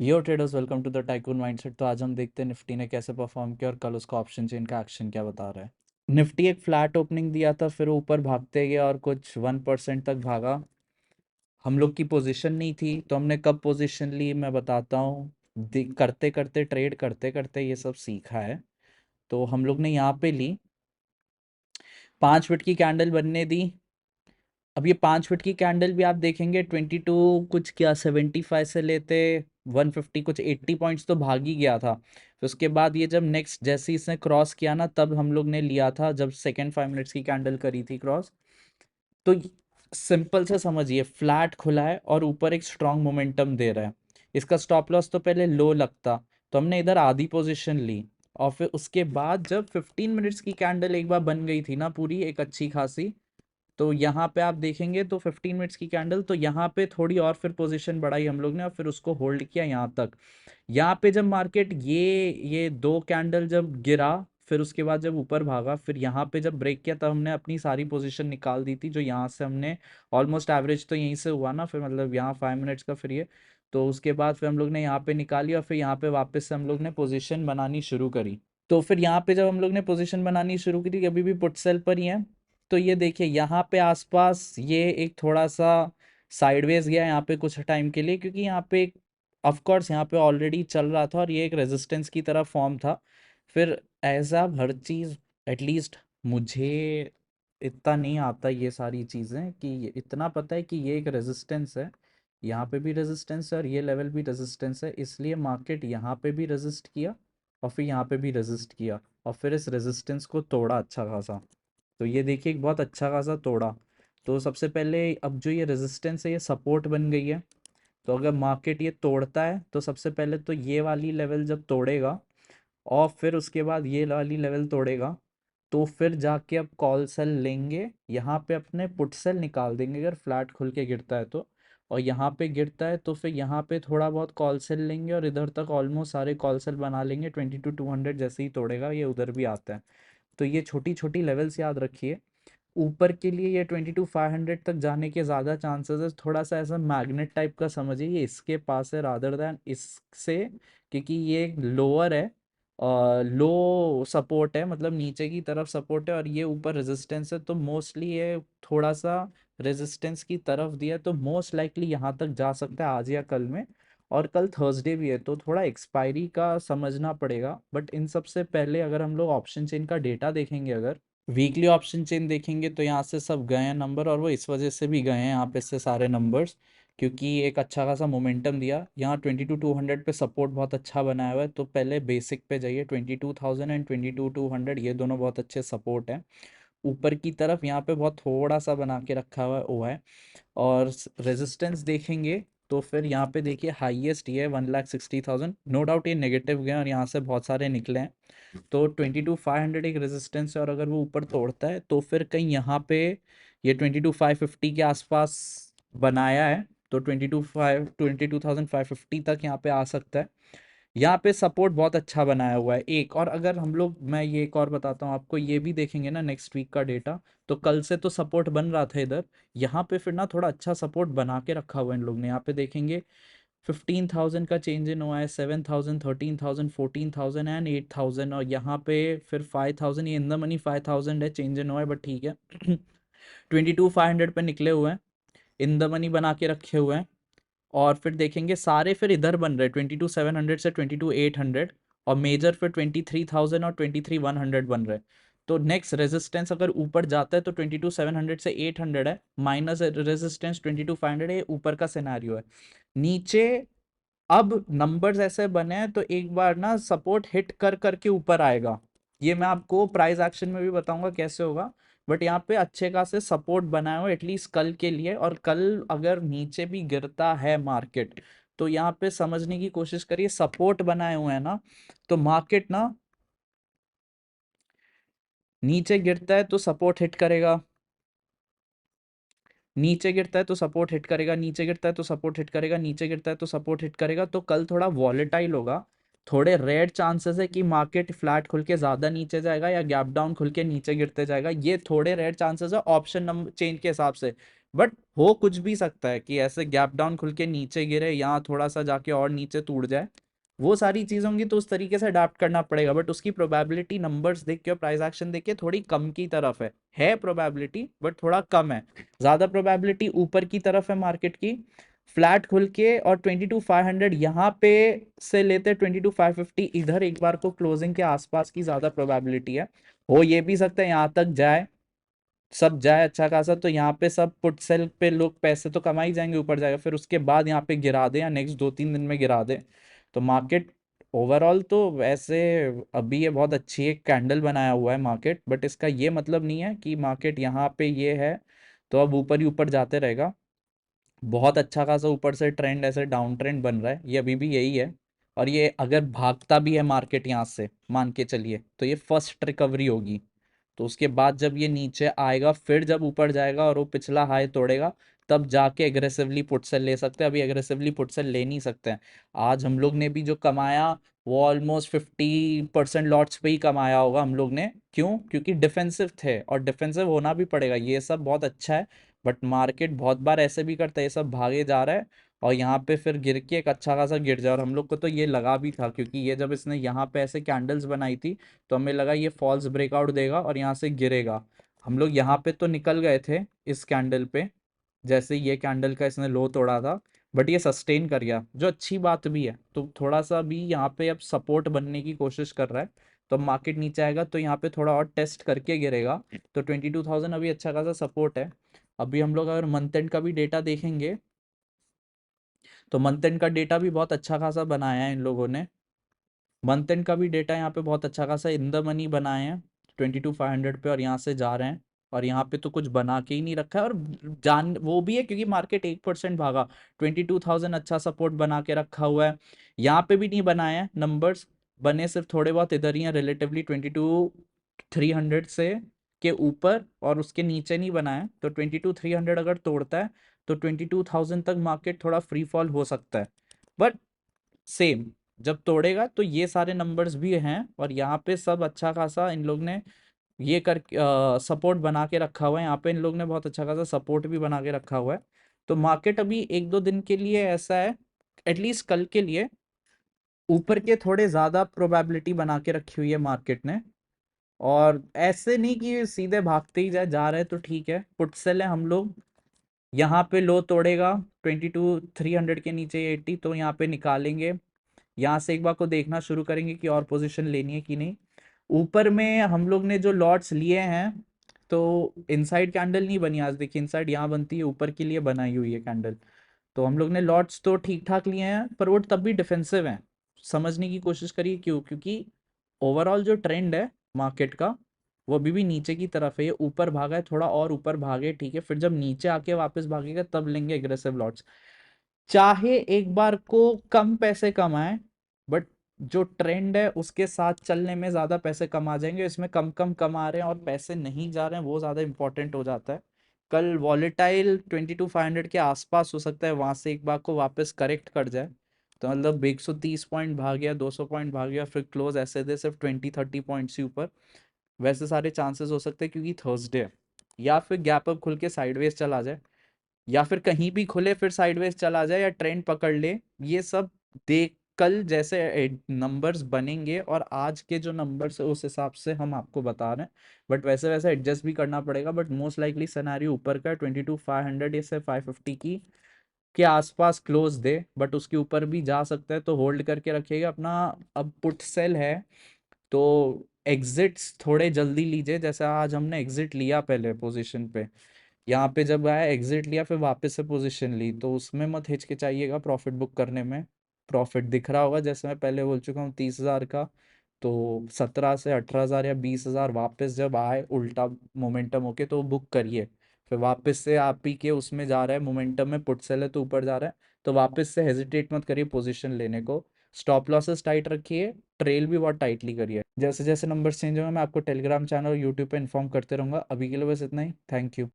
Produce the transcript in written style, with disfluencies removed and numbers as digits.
Yo traders, welcome to the tycoon mindset. तो आज हम देखते हैं निफ्टी ने कैसे परफॉर्म किया और कल उसका ऑप्शन चेन का एक्शन क्या बता रहा है। निफ्टी एक फ्लैट ओपनिंग दिया था, फिर ऊपर भागते गया और कुछ 1% तक भागा। हम लोग की पोजीशन नहीं थी, तो हमने कब पोजीशन ली मैं बताता हूँ। करते करते ट्रेड करते करते ये सब सीखा है। तो हम लोग ने यहाँ पे ली, 5 मिनट की कैंडल बनने दी। अब ये 5 मिनट की कैंडल भी आप देखेंगे 22 कुछ क्या 75 से लेते 150 कुछ 80 पॉइंट्स तो भाग ही गया था। फिर उसके बाद ये जब नेक्स्ट जैसे ही इसने क्रॉस किया ना, तब हम लोग ने लिया था, जब सेकेंड 5 मिनट्स की कैंडल करी थी क्रॉस। तो सिंपल से समझिए, फ्लैट खुला है और ऊपर एक स्ट्रॉन्ग मोमेंटम दे रहा है। इसका स्टॉप लॉस तो पहले लो लगता, तो हमने इधर आधी पोजीशन ली। और फिर उसके बाद जब 15 मिनट्स की कैंडल एक बार बन गई थी ना पूरी एक अच्छी खासी, तो यहाँ पे आप देखेंगे तो 15 मिनट्स की कैंडल, तो यहाँ पे थोड़ी और फिर पोजीशन बढ़ाई हम लोग ने और फिर उसको होल्ड किया यहाँ तक। यहाँ पे जब मार्केट ये दो कैंडल जब गिरा, फिर उसके बाद जब ऊपर भागा, फिर यहाँ पे जब ब्रेक किया, तब हमने अपनी सारी पोजीशन निकाल दी थी, जो यहाँ से हमने ऑलमोस्ट एवरेज तो यहीं से हुआ ना, फिर मतलब यहाँ 5 मिनट्स का फिर ये। तो उसके बाद फिर हम लोग ने यहाँ पे निकाली और फिर यहाँ पे वापस से हम लोग ने पोजीशन बनानी शुरू करी। तो फिर यहाँ पे जब हम लोग ने पोजीशन बनानी शुरू की थी, अभी भी पुट सेल पर ही है। तो ये देखिए यहाँ पे आसपास ये एक थोड़ा सा साइडवेज गया यहाँ पे कुछ टाइम के लिए, क्योंकि यहाँ पे ऑफ कोर्स यहाँ पे ऑलरेडी चल रहा था और ये एक रेजिस्टेंस की तरह फॉर्म था। फिर ऐसा हर चीज़, एटलीस्ट मुझे इतना नहीं आता ये सारी चीज़ें, कि इतना पता है कि ये एक रेजिस्टेंस है, यहाँ पे भी रेजिस्टेंस है और ये लेवल भी रेजिस्टेंस है, इसलिए मार्केट यहाँ पे भी रेजिस्ट किया और फिर यहाँ पे भी रेजिस्ट किया और फिर इस रेजिस्टेंस को तोड़ा अच्छा खासा। तो ये देखिए एक बहुत अच्छा खासा तोड़ा। तो सबसे पहले अब जो ये रेजिस्टेंस है ये सपोर्ट बन गई है। तो अगर मार्केट ये तोड़ता है तो सबसे पहले तो ये वाली लेवल जब तोड़ेगा और फिर उसके बाद ये वाली लेवल तोड़ेगा, तो फिर जाके अब कॉल सेल लेंगे, यहाँ पे अपने पुट सेल निकाल देंगे अगर फ्लैट खुल के गिरता है तो। और यहाँ पे गिरता है तो फिर यहाँ पे थोड़ा बहुत कॉल सेल लेंगे और इधर तक ऑलमोस्ट सारे कॉल सेल बना लेंगे। 22 200 जैसे ही तोड़ेगा ये उधर भी आता है। तो ये छोटी छोटी लेवल्स याद रखिए। ऊपर के लिए ये 22 500 तक जाने के ज़्यादा चांसेस है, थोड़ा सा ऐसा मैग्नेट टाइप का समझिए, ये इसके पास है रादर दैन इससे, क्योंकि ये लोअर है, लो सपोर्ट है, मतलब नीचे की तरफ सपोर्ट है और ये ऊपर रेजिस्टेंस है, तो मोस्टली ये थोड़ा सा रेजिस्टेंस की तरफ दिया, तो मोस्ट लाइकली यहाँ तक जा सकता है आज या कल में। और कल थर्सडे भी है, तो थोड़ा एक्सपायरी का समझना पड़ेगा। बट इन सब से पहले अगर हम लोग ऑप्शन चेन का डेटा देखेंगे, अगर वीकली ऑप्शन चेन देखेंगे, तो यहाँ से सब गए हैं नंबर, और वो इस वजह से भी गए हैं यहाँ पे से सारे नंबर्स, क्योंकि एक अच्छा खासा मोमेंटम दिया। यहाँ 22 200 पे सपोर्ट बहुत अच्छा बनाया हुआ है, तो पहले बेसिक पे जाइए। 22,000 एंड 22 200 ये दोनों बहुत अच्छे सपोर्ट हैं। ऊपर की तरफ यहाँ पे बहुत थोड़ा सा बना के रखा हुआ है वो है। और रेजिस्टेंस देखेंगे तो फिर यहाँ पे देखिए हाईएस्ट ये है 1,60,000। नो डाउट ये नेगेटिव गए और यहाँ से बहुत सारे निकले हैं। तो 22 500 एक रेजिस्टेंस है, और अगर वो ऊपर तोड़ता है तो फिर कहीं यहाँ पे ये 22 550 के आसपास बनाया है, तो 22 550 तक यहाँ पे आ सकता है। यहाँ पे सपोर्ट बहुत अच्छा बनाया हुआ है एक। और अगर हम लोग, मैं ये एक और बताता हूँ आपको, ये भी देखेंगे ना नेक्स्ट वीक का डेटा, तो कल से तो सपोर्ट बन रहा था इधर, यहाँ पे फिर ना थोड़ा अच्छा सपोर्ट बना के रखा हुआ है इन लोग ने। यहाँ पे देखेंगे 15,000 का चेंज इन हुआ है, 7,000 13,000 14,000 एंड 8,000, और यहाँ पे फिर 5,000, ये इन द मनी 5,000 है चेंज इन हुआ है, बट ठीक है। 22 500 पे निकले हुए हैं, इन द मनी बना के रखे हुए हैं। और फिर देखेंगे सारे फिर इधर बन रहे हैं 22 700 से 22 800, और मेजर फिर 23,000 और 23 100 बन रहे हैं। तो नेक्स्ट रेजिस्टेंस अगर ऊपर जाता है तो 22 700 से 800 है, माइनस रेजिस्टेंस 22 500 है, ऊपर का सिनेरियो है। नीचे अब नंबर्स ऐसे बने हैं तो एक बार ना सपोर्ट हिट कर करके ऊपर आएगा। ये मैं आपको प्राइस एक्शन में भी बताऊंगा कैसे होगा। बट यहाँ पे अच्छे खासे सपोर्ट बनाए हुए एटलीस्ट कल के लिए, और कल अगर नीचे भी गिरता है मार्केट, तो यहाँ पे समझने की कोशिश करिए, सपोर्ट बनाए हुए हैं ना, तो मार्केट ना नीचे गिरता है तो सपोर्ट हिट करेगा, नीचे गिरता है तो सपोर्ट हिट करेगा, नीचे गिरता है तो सपोर्ट हिट करेगा, नीचे गिरता है तो सपोर्ट हिट करेगा। तो कल थोड़ा वॉलेटाइल होगा, थोड़े रेयर चांसेस है कि मार्केट फ्लैट खुल के ज़्यादा नीचे जाएगा या गैप डाउन खुल के नीचे गिरते जाएगा, ये थोड़े रेयर चांसेस है ऑप्शन नंबर चेंज के हिसाब से। बट हो कुछ भी सकता है कि ऐसे गैप डाउन खुल के नीचे गिरे, यहाँ थोड़ा सा जाके और नीचे टूट जाए, वो सारी चीज़ होंगी, तो उस तरीके से अडाप्ट करना पड़ेगा। बट उसकी प्रोबेबिलिटी नंबर्स देख के और प्राइस एक्शन देख के थोड़ी कम की तरफ है प्रोबेबिलिटी, बट थोड़ा कम है। ज़्यादा प्रोबेबिलिटी ऊपर की तरफ है मार्केट की, फ्लैट खुल के और 22,500 यहाँ पे से लेते 22,550 इधर एक बार को क्लोजिंग के आसपास की ज़्यादा प्रोबेबिलिटी है। हो ये भी सकता है यहाँ तक जाए, सब जाए अच्छा खासा, तो यहाँ पे सब पुट सेल पे लोग पैसे तो कमा ही जाएंगे, ऊपर जाएगा, फिर उसके बाद यहाँ पे गिरा दे या नेक्स्ट 2-3 दिन में गिरा दे, तो मार्केट ओवरऑल तो वैसे अभी ये बहुत अच्छी एक कैंडल बनाया हुआ है मार्केट, बट इसका ये मतलब नहीं है कि मार्केट यहाँ पे ये है तो अब ऊपर ही ऊपर जाते रहेगा। बहुत अच्छा खासा ऊपर से ट्रेंड ऐसे डाउन ट्रेंड बन रहा है, ये अभी भी यही है। और ये अगर भागता भी है मार्केट यहाँ से मान के चलिए, तो ये फर्स्ट रिकवरी होगी, तो उसके बाद जब ये नीचे आएगा, फिर जब ऊपर जाएगा और वो पिछला हाई तोड़ेगा, तब जाके एग्रेसिवली पुट सेल ले सकते हैं। अभी एग्रेसिवली पुट सेल ले नहीं सकते हैं। आज हम लोग ने भी जो कमाया वो ऑलमोस्ट 50% लॉट्स पे ही कमाया होगा हम लोग ने। क्यों? क्योंकि डिफेंसिव थे, और डिफेंसिव होना भी पड़ेगा, ये सब बहुत अच्छा है। बट मार्केट बहुत बार ऐसे भी करता है, ये सब भागे जा रहा है और यहाँ पे फिर गिर के एक अच्छा खासा गिर जाए, और हम लोग को तो ये लगा भी था, क्योंकि ये जब इसने यहाँ पे ऐसे कैंडल्स बनाई थी तो हमें लगा ये फॉल्स ब्रेकआउट देगा और यहाँ से गिरेगा। हम लोग यहाँ पे तो निकल गए थे इस कैंडल पे, जैसे ये कैंडल का इसने लो तोड़ा था, बट ये सस्टेन कर गया, जो अच्छी बात भी है। तो थोड़ा सा भी यहाँ पे अब सपोर्ट बनने की कोशिश कर रहा है, तो मार्केट नीचे आएगा तो यहाँ पे थोड़ा और टेस्ट करके गिरेगा। तो 22,000 अभी अच्छा खासा सपोर्ट है। अभी हम लोग अगर मंथ एंड का भी डेटा देखेंगे, तो मंथ एंड का डेटा भी बहुत अच्छा खासा बनाया है इन लोगों ने। मंथ एंड का भी डेटा यहाँ पे बहुत अच्छा खासा इन द मनी बनाए हैं 22,500 पे, और यहाँ से जा रहे हैं, और यहाँ पे तो कुछ बना के ही नहीं रखा है। और जान वो भी है क्योंकि मार्केट 1% भागा, 22,000 अच्छा सपोर्ट बना के रखा हुआ है। यहाँ पे भी नहीं बनाए हैं नंबर्स, बने सिर्फ थोड़े बहुत इधर ही हैं रिलेटिवली 22,300 से के ऊपर, और उसके नीचे नहीं बनाए। तो 22,300 अगर तोड़ता है तो 22,000 तक मार्केट थोड़ा फ्री फॉल हो सकता है। बट सेम जब तोड़ेगा तो ये सारे नंबर्स भी हैं, और यहाँ पे सब अच्छा खासा इन लोग ने ये कर सपोर्ट बना के रखा हुआ है। यहाँ पे इन लोग ने बहुत अच्छा खासा सपोर्ट भी बना के रखा हुआ है। तो मार्केट अभी 1-2 दिन के लिए ऐसा है, एटलीस्ट कल के लिए ऊपर के थोड़े ज्यादा प्रोबेबिलिटी बना के रखी हुई है मार्केट ने। और ऐसे नहीं कि सीधे भागते ही जाए, जा रहे तो ठीक है, पुट सेल है हम लोग। यहाँ पे लो तोड़ेगा 22,300 के नीचे 80, तो यहाँ पे निकालेंगे। यहाँ से एक बार को देखना शुरू करेंगे कि और पोजीशन लेनी है कि नहीं। ऊपर में हम लोग ने जो लॉट्स लिए हैं, तो इनसाइड कैंडल नहीं बनी आज, देखिए इनसाइड यहाँ बनती है, ऊपर के लिए बनाई हुई है कैंडल। तो हम लोग ने लॉट्स तो ठीक ठाक लिए हैं, पर वो तब भी डिफेंसिव हैं। समझने की कोशिश करिए क्यों, क्योंकि ओवरऑल जो ट्रेंड है मार्केट का, वो अभी भी नीचे की तरफ है। ये ऊपर भागा है, थोड़ा और ऊपर भागे ठीक है, फिर जब नीचे आके वापस भागेगा तब लेंगे एग्रेसिव लॉट्स। चाहे एक बार को कम पैसे कमाए, बट जो ट्रेंड है उसके साथ चलने में ज्यादा पैसे कमा जाएंगे। इसमें कम कम कमा रहे हैं और पैसे नहीं जा रहे हैं, वो ज्यादा इंपॉर्टेंट हो जाता है। कल वॉलेटाइल 22,500 के आसपास हो सकता है, वहां से एक बार को वापस करेक्ट कर जाए, तो मतलब 130 पॉइंट भाग गया, 200 पॉइंट भाग गया, फिर क्लोज ऐसे दे सिर्फ 20-30 पॉइंट से ऊपर। वैसे सारे चांसेस हो सकते हैं क्योंकि थर्सडे है। या फिर गैप अप खुल के साइडवेज चला जाए, या फिर कहीं भी खुले फिर साइडवेज चला जाए, या ट्रेंड पकड़ ले। ये सब देख कल जैसे नंबर्स बनेंगे, और आज के जो नंबर्स है उस हिसाब से हम आपको बता रहे हैं। बट वैसे वैसे एडजस्ट भी करना पड़ेगा। बट मोस्ट लाइकली सिनेरियो ऊपर का 22,500 या से 550 की के आसपास क्लोज दे, बट उसके ऊपर भी जा सकता है, तो होल्ड करके रखिएगा अपना। अब पुट सेल है तो एग्जिट्स थोड़े जल्दी लीजिए, जैसे आज हमने एग्जिट लिया पहले पोजीशन पे, यहाँ पे जब आया एग्जिट लिया, फिर वापस से पोजीशन ली, तो उसमें मत हिचकिचाइएगा प्रॉफिट बुक करने में। प्रॉफिट दिख रहा होगा, जैसे मैं पहले बोल चुका हूँ 30,000 का, तो 17 से 18,000 या 20,000 वापस जब आए उल्टा मोमेंटम होके, तो बुक करिए। फिर वापस से आप ही के उसमें जा रहा है मोमेंटम में, पुट सेल है तो ऊपर जा रहा है, तो वापस से हेजिटेट मत करिए पोजीशन लेने को। स्टॉप लॉसेस टाइट रखिए, ट्रेल भी बहुत टाइटली करिए। जैसे जैसे नंबर चेंज होंगे मैं आपको टेलीग्राम चैनल और यूट्यूब पे इन्फॉर्म करते रहूंगा। अभी के लिए बस इतना ही, थैंक यू।